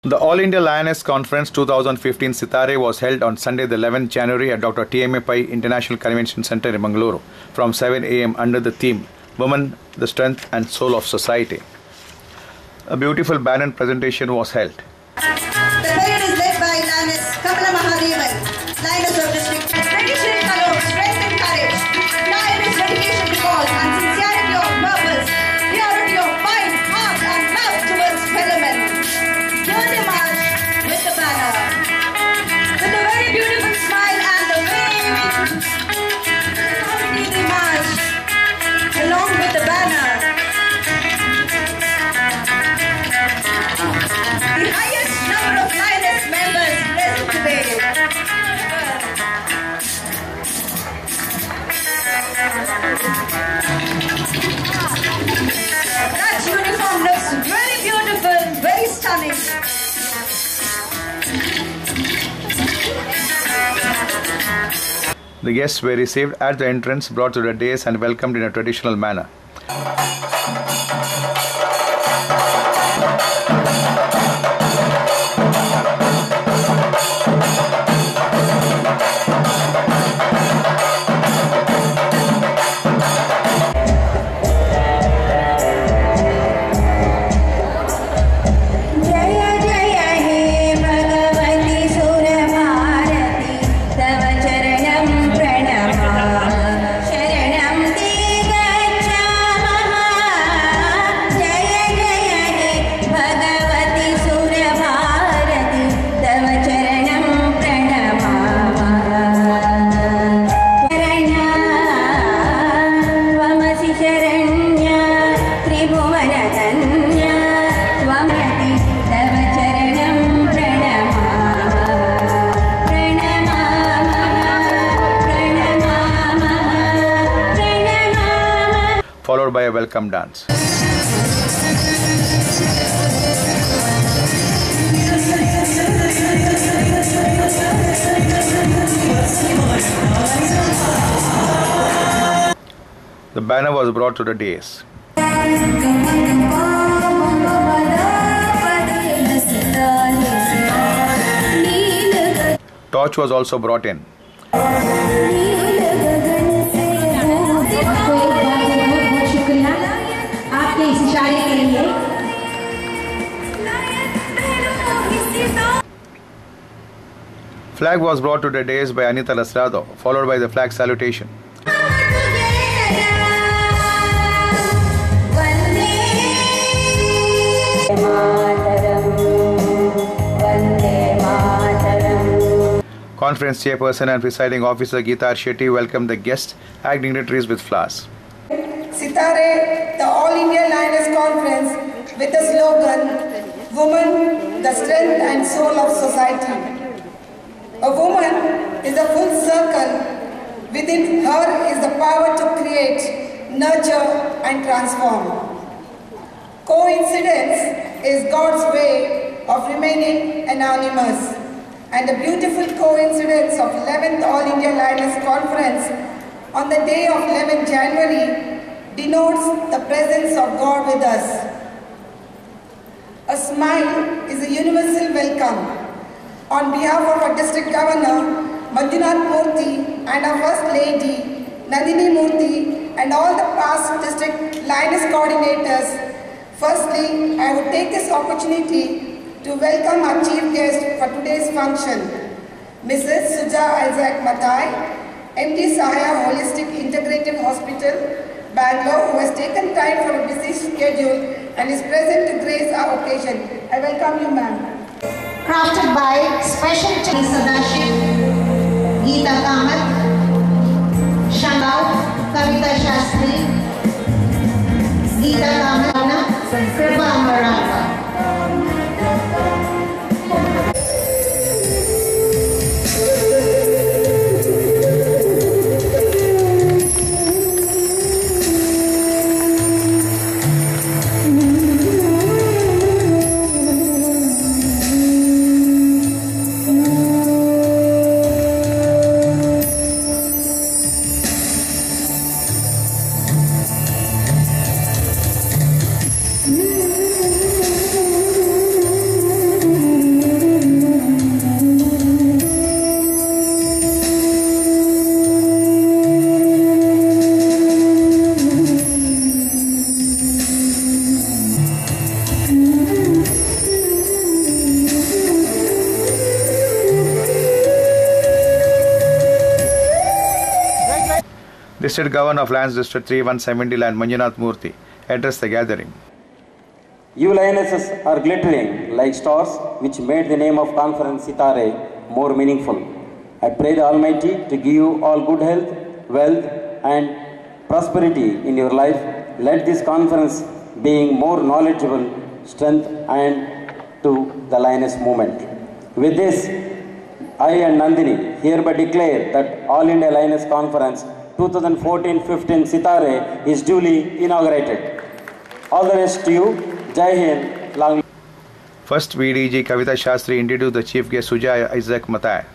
The All India Lioness Conference 2015 Sitare was held on Sunday the 11th January at Dr. T.M.A. Pai International Convention Center in Mangaluru from 7 a.m. under the theme Women, the Strength and Soul of Society. A beautiful banner presentation was held. The parade is led by Lioness Kamala Mahadevan, Lioness of District. Traditionally followed strength and courage, lioness dedication to cause and sincerity of purpose, purity of mind, heart and love towards fellow men. Here they march with the banner, with a very beautiful smile and the wave. Proudly they march along with the banner. The highest number of lioness members present today. That uniform looks very beautiful, very stunning. The guests were received at the entrance, brought to the dais and welcomed in a traditional manner. Followed by a welcome dance. The banner was brought to the dais. Torch was also brought in. Flag was brought to the dais by Anita Lasrado, followed by the flag salutation. Conference chairperson and presiding officer Geeta Shetty welcomed the guests and dignitaries with flowers. Sitare, the All India Lioness Conference with the slogan, Woman, the Strength and Soul of Society. A woman is a full circle. Within her is the power to create, nurture and transform. Coincidence is God's way of remaining anonymous. And the beautiful coincidence of 11th All India Lioness Conference on the day of 11th January denotes the presence of God with us. A smile is a universal welcome. On behalf of our District Governor, Manjunath Murthy, and our First Lady, Nandini Murthy, and all the past District Lioness Coordinators, firstly, I would take this opportunity to welcome our Chief Guest for today's function, Mrs. Suja Isaac Mathai, MD Sahaya Holistic Integrative Hospital, Bangalore, who has taken time from a busy schedule and is present to grace our occasion. I welcome you, ma'am. Crafted by Special Sadashiv, Geeta Kamath, Shangav, Kavita Shastri, Geeta Kamath, Kripa Amarava. District Governor of Lions District 3170 Lion Manjunath Murthy addressed the gathering. You lionesses are glittering like stars, which made the name of Conference Sitare more meaningful. I pray the Almighty to give you all good health, wealth and prosperity in your life. Let this conference being more knowledgeable, strength and to the lioness movement. With this, I and Nandini hereby declare that All India Lioness Conference 2014-15 Sitare is duly inaugurated. All the best to you. Jai Hind. Long. First, VDG Kavita Shastri introduced the chief guest Sujaya Isaac Matthias.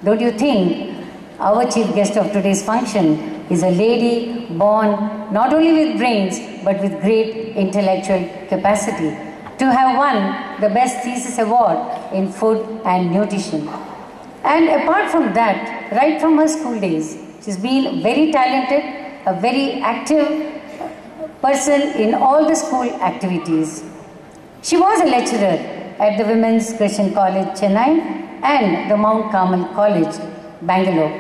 Don't you think our chief guest of today's function is a lady born not only with brains but with great intellectual capacity to have won the Best Thesis Award in Food and Nutrition. And apart from that, right from her school days, she's been very talented, a very active person in all the school activities. She was a lecturer at the Women's Christian College, Chennai and the Mount Carmel College, Bangalore.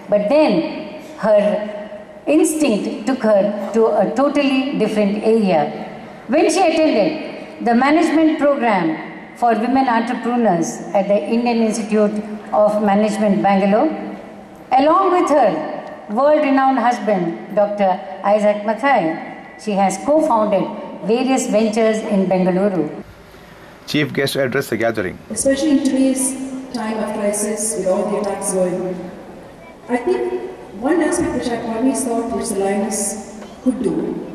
But then her instinct took her to a totally different area. When she attended the management program for women entrepreneurs at the Indian Institute of Management, Bangalore, along with her world-renowned husband, Dr. Isaac Matthias, she has co-founded various ventures in Bengaluru. Chief guest addressed the gathering. Especially in today's time of crisis with all the attacks going on, I think one aspect which I've always thought which the Lioness could do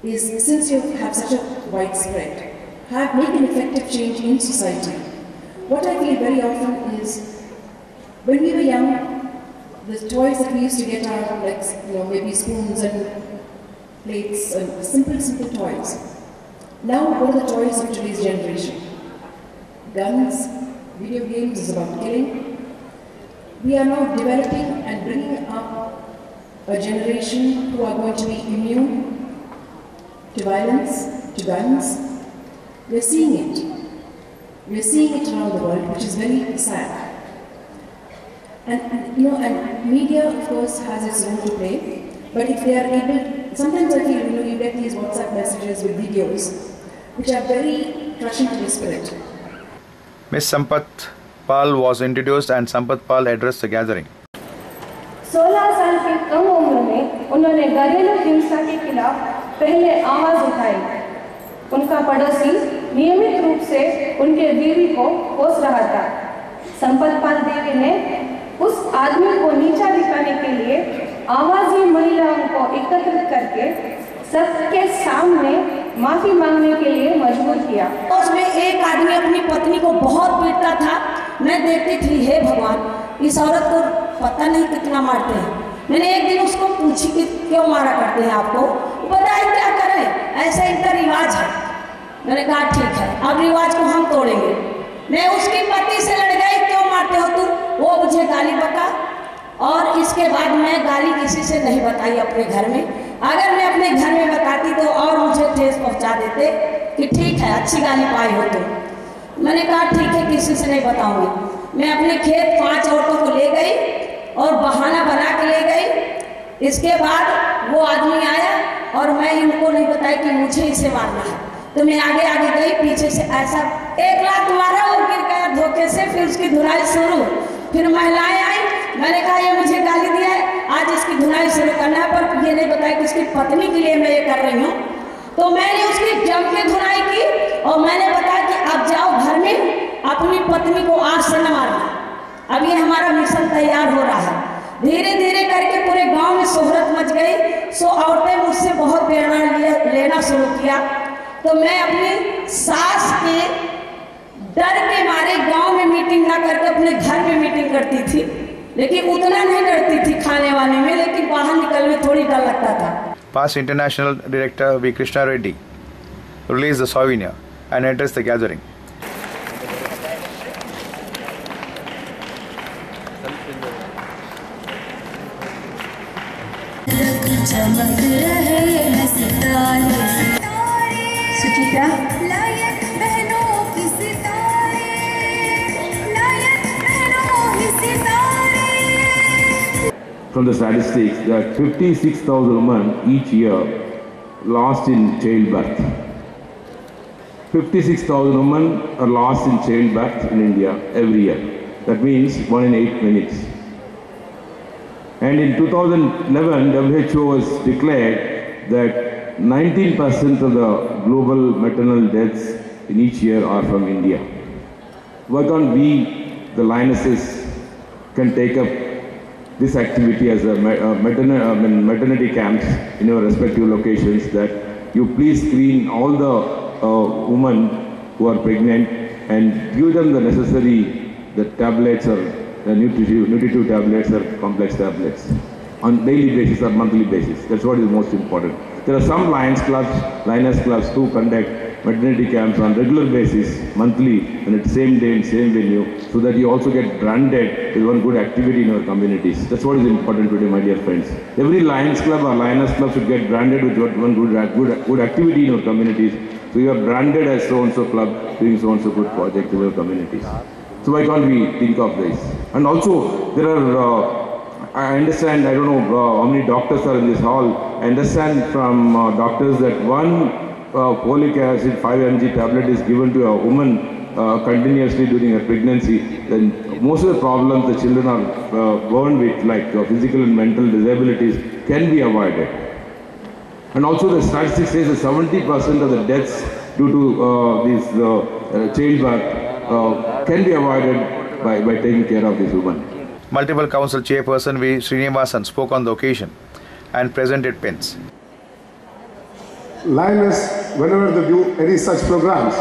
is, since you have such a widespread, make an effective change in society. What I feel very often is, when we were young, the toys that we used to get are like, maybe spoons and plates and simple toys. Now, what are the toys of today's generation? Guns, video games is about killing. We are now developing and bringing up a generation who are going to be immune to violence, to guns. We're seeing it. We're seeing it around the world, which is very sad. And media, of course, has its role to play. But if they are able, sometimes I feel, you get these WhatsApp messages with videos, which are very crushing to the spirit. Ms. Sampath Pal was introduced and Sampath Pal addressed the gathering. 16 साल की कम उम्र में उन्होंने घरेलू हिंसा के खिलाफ पहले आवाज उठाई। उनका पड़ोसी नियमित रूप से उनके बीवी को कोस रहा था। संपत पाल देवी ने उस आदमी को नीचा दिखाने के लिए आवाज़ी महिलाओं को एकत्रित करके सबके सामने माफी मांगने के लिए मजबूर किया। उसमें एक आदमी अपनी पत्नी को बहुत पीटता था। मैं देखती थी, हे भगवान, इस औरत को पता नहीं कितना मारते हैं। मैंने एक दिन उसको पूछी कि क्यों मारा करते हैं आपको? बताए क्या करें, ऐसा इनका रिवाज है। मैंने कहा ठीक है, अब रिवाज को हम तोड़ेंगे। मैं उसकी पति से लड़ गई, क्यों मारते हो तुम? वो मुझे गाली बका और इसके बाद मैं गाली किसी से नहीं बताई अपने घर में। अगर मैं अपने घर में बताती तो और मुझे ठेस पहुंचा देते कि ठीक है, अच्छी गाली पाई हो तुम। मैंने कहा ठीक है, किसी से नहीं बताऊंगी। मैं अपने खेत 5 औरतों को ले गई और बहाना बना के ले गई। इसके बाद वो आदमी आया और मैं इनको नहीं बताई कि मुझे इसे मारना है। तो मैं आगे आगे गई, पीछे से ऐसा 1 लाख मारा, वो गिर गया धोखे से। फिर उसकी धुलाई शुरू। फिर महिलाएं आई, मैंने कहा ये मुझे गाली दिया है, आज इसकी धुलाई शुरू करना है, पर ये नहीं बताया कि उसकी पत्नी के लिए मैं ये कर रही हूँ। तो मैंने उसकी जम के धुलाई की और मैंने बताया कि अब जाओ घर में, अपनी पत्नी को आग से न मारना। अब ये हमारा मिशन तैयार हो रहा है। धीरे धीरे करके पूरे गांव में शोहरत मच गई। सो औरतें मुझसे बहुत प्रेरणा लेना शुरू किया। तो मैं अपनी सास के डर के मारे गांव में मीटिंग ना करके अपने घर में मीटिंग करती थी, लेकिन उतना नहीं डरती थी खाने वाने में, लेकिन बाहर निकलने में थोड़ी डर लगता था। Past International Director V. Krishna Reddy released the souvenir and addressed the gathering. Suchitra, from the statistics that 56,000 women each year lost in childbirth. 56,000 women are lost in childbirth in India every year. That means 1 in 8 minutes. And in 2011, WHO has declared that 19% of the global maternal deaths in each year are from India. Why can't we, the Lionesses, can take up this activity as a maternity camps in your respective locations, that you please screen all the women who are pregnant and give them the necessary tablets or nutritive tablets or complex tablets on daily basis or monthly basis. That's what is most important. There are some Lioness clubs who conduct maternity camps on regular basis, monthly, and at the same day in same venue, so that you also get branded with one good activity in your communities. That's what is important today, my dear friends. Every Lions club or Lioness club should get branded with one good activity in your communities. So you are branded as so-and-so club doing so-and-so good project in your communities. So why can't we think of this? And also, there are, I understand, I don't know how many doctors are in this hall. I understand from doctors that one folic acid 5 mg tablet is given to a woman continuously during her pregnancy. Then most of the problems the children are born with, like physical and mental disabilities, can be avoided. And also the statistics says that 70% of the deaths due to this childbirth can be avoided by taking care of this woman. Multiple Council Chairperson V. Srinivasan spoke on the occasion and presented pins. Lioness, whenever they do any such programs,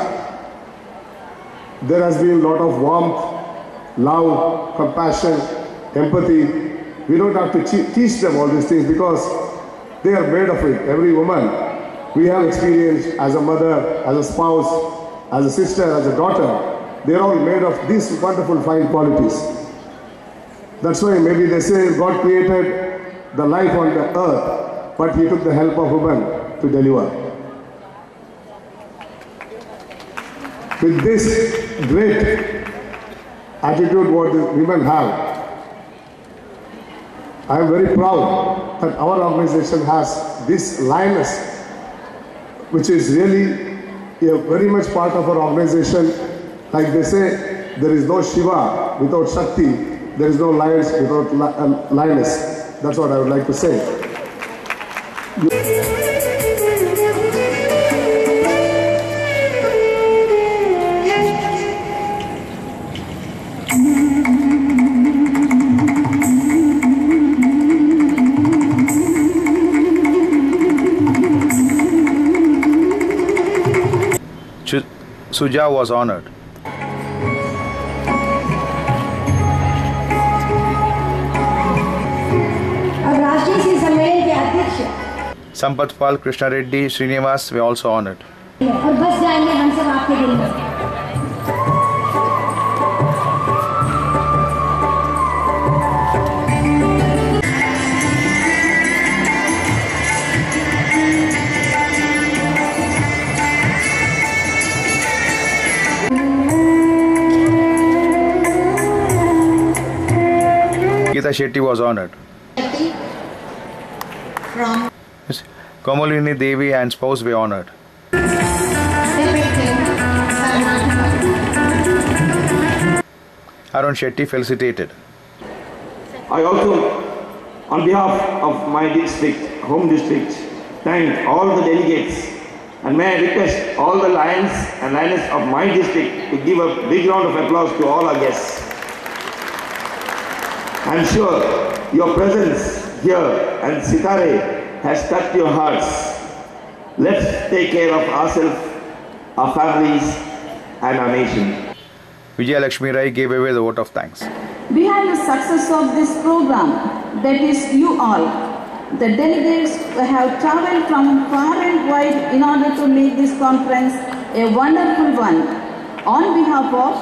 there has been a lot of warmth, love, compassion, empathy. We don't have to teach them all these things because they are made of it. Every woman we have experienced as a mother, as a spouse, as a sister, as a daughter, they are all made of these wonderful fine qualities. That's why maybe they say God created the life on the earth, but He took the help of women to deliver. With this great attitude what the women have, I am very proud that our organization has this Lioness, which is really very much part of our organization. Like they say, there is no Shiva without Shakti, there is no Lions without Lioness. That's what I would like to say. Suja was honored. Sampath Pal, Krishna Reddy, Srinivas were also honored. Geeta Shetty was honored. From Komalini Devi and spouse were honored. Arun Shetty felicitated. I also, on behalf of my district, home district, thank all the delegates, and may I request all the Lions and Lioness of my district to give a big round of applause to all our guests. I am sure your presence here and Sitare has touched your hearts. Let's take care of ourselves, our families, and our nation. Vijaya Lakshmi Rai gave away the vote of thanks. Behind the success of this program, that is you all, the delegates have travelled from far and wide in order to make this conference a wonderful one. On behalf of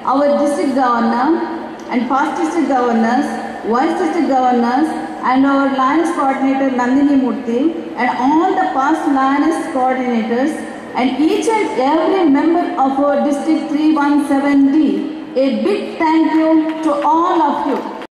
our district governor and past district governors, vice district governors, and our Lioness coordinator Nandini Murthy, and all the past Lioness coordinators, and each and every member of our district 317D, a big thank you to all of you.